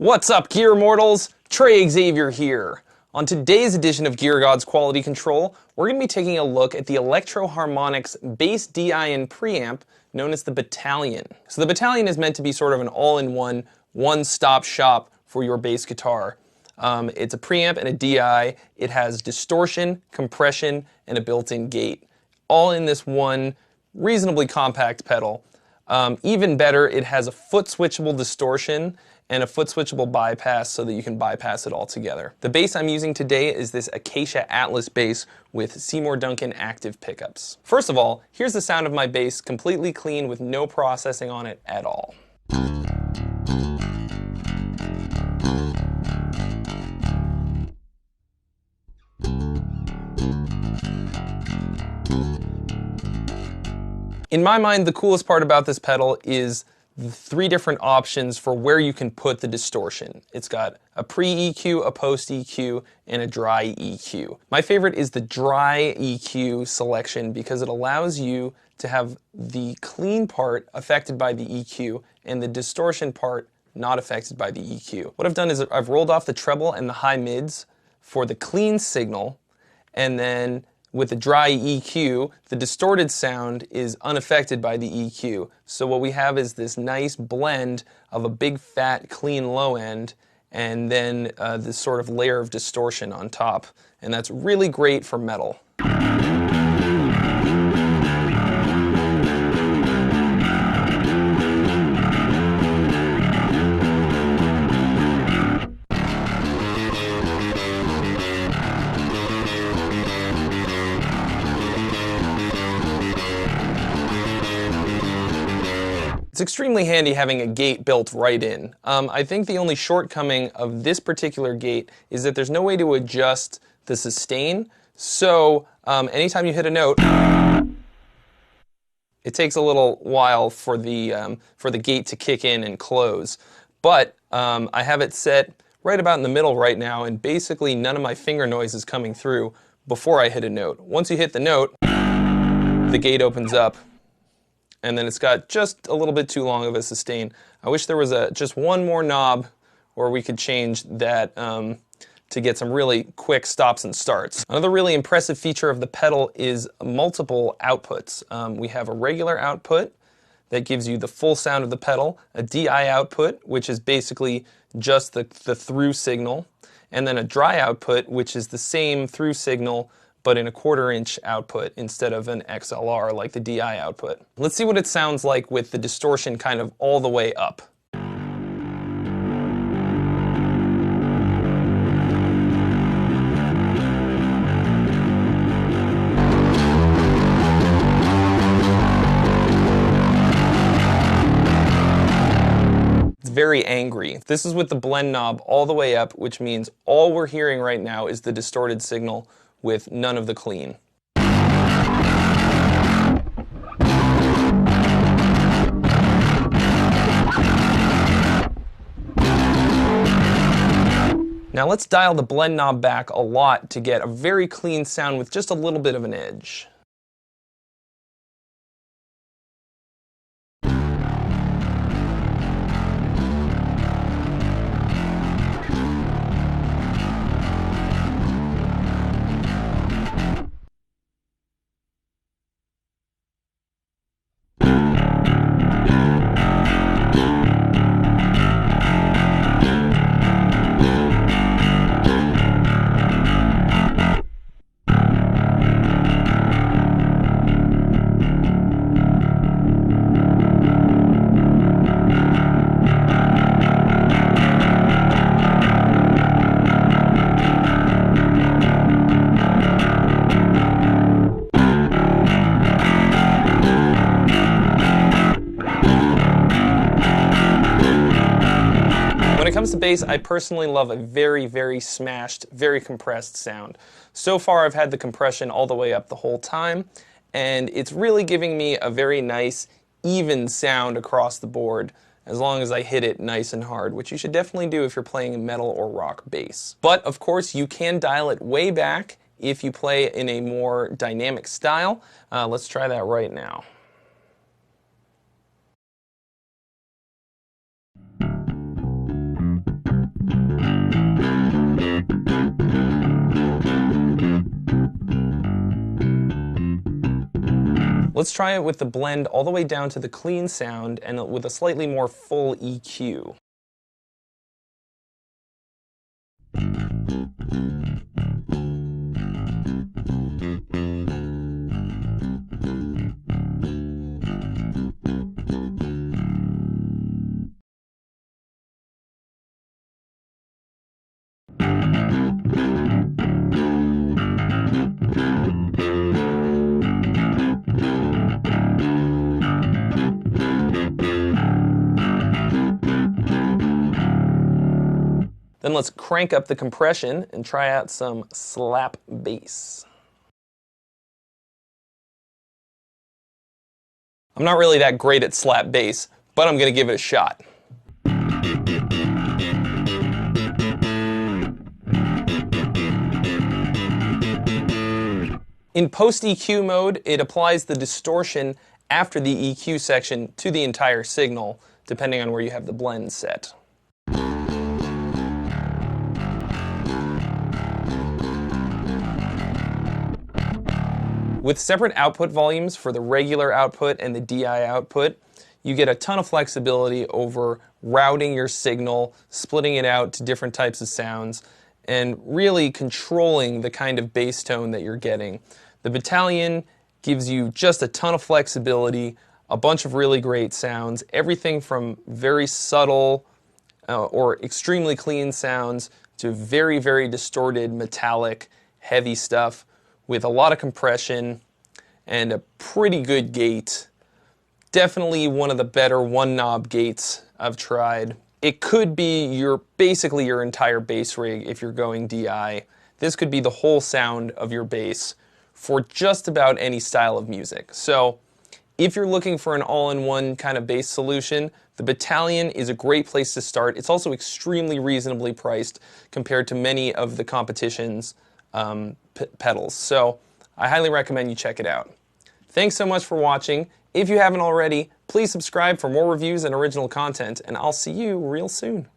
What's up, Gear Mortals? Trey Xavier here. On today's edition of Gear Gods Quality Control, we're going to be taking a look at the ELECTRO HARMONIX bass DI and preamp known as the Battalion. So the Battalion is meant to be sort of an all-in-one, one-stop shop for your bass guitar. It's a preamp and a DI. It has distortion, compression, and a built-in gate, all in this one reasonably compact pedal. Even better, it has a foot switchable distortion and a foot switchable bypass so that you can bypass it altogether. The bass I'm using today is this Acacia Atlas bass with Seymour Duncan active pickups. First of all, here's the sound of my bass, completely clean with no processing on it at all. In my mind, the coolest part about this pedal is the three different options for where you can put the distortion. It's got a pre-EQ, a post-EQ, and a dry EQ. My favorite is the dry EQ selection because it allows you to have the clean part affected by the EQ and the distortion part not affected by the EQ. What I've done is I've rolled off the treble and the high mids for the clean signal, and then with the dry EQ, the distorted sound is unaffected by the EQ. So what we have is this nice blend of a big fat clean low end and then this sort of layer of distortion on top. And that's really great for metal. It's extremely handy having a gate built right in. I think the only shortcoming of this particular gate is that there's no way to adjust the sustain. So anytime you hit a note, it takes a little while for the gate to kick in and close. But I have it set right about in the middle right now, and basically none of my finger noise is coming through before I hit a note. Once you hit the note, the gate opens up, and then it's got just a little bit too long of a sustain. I wish there was just one more knob where we could change that to get some really quick stops and starts. Another really impressive feature of the pedal is multiple outputs. We have a regular output that gives you the full sound of the pedal, a DI output, which is basically just the through signal, and then a dry output, which is the same through signal but in a 1/4 inch output instead of an XLR like the DI output. Let's see what it sounds like with the distortion kind of all the way up. It's very angry. This is with the blend knob all the way up, which means all we're hearing right now is the distorted signal with none of the clean. Now let's dial the blend knob back a lot to get a very clean sound with just a little bit of an edge. When it comes to bass, I personally love a very, very smashed, very compressed sound. So far I've had the compression all the way up the whole time, and it's really giving me a very nice, even sound across the board as long as I hit it nice and hard, which you should definitely do if you're playing metal or rock bass. But of course you can dial it way back if you play in a more dynamic style. Let's try that right now. Let's try it with the blend all the way down to the clean sound and with a slightly more full EQ. Then let's crank up the compression and try out some slap bass. I'm not really that great at slap bass, but I'm going to give it a shot. In post EQ mode, it applies the distortion after the EQ section to the entire signal, depending on where you have the blend set. With separate output volumes for the regular output and the DI output, you get a ton of flexibility over routing your signal, splitting it out to different types of sounds, and really controlling the kind of bass tone that you're getting. The Battalion gives you just a ton of flexibility, a bunch of really great sounds, everything from very subtle or extremely clean sounds to very, very distorted, metallic, heavy stuff with a lot of compression and a pretty good gate. Definitely one of the better one-knob gates I've tried. It could be basically your entire bass rig if you're going DI. This could be the whole sound of your bass for just about any style of music. So if you're looking for an all-in-one kind of bass solution, the Battalion is a great place to start. It's also extremely reasonably priced compared to many of the competition's pedals. So I highly recommend you check it out. Thanks so much for watching. If you haven't already, please subscribe for more reviews and original content, and I'll see you real soon.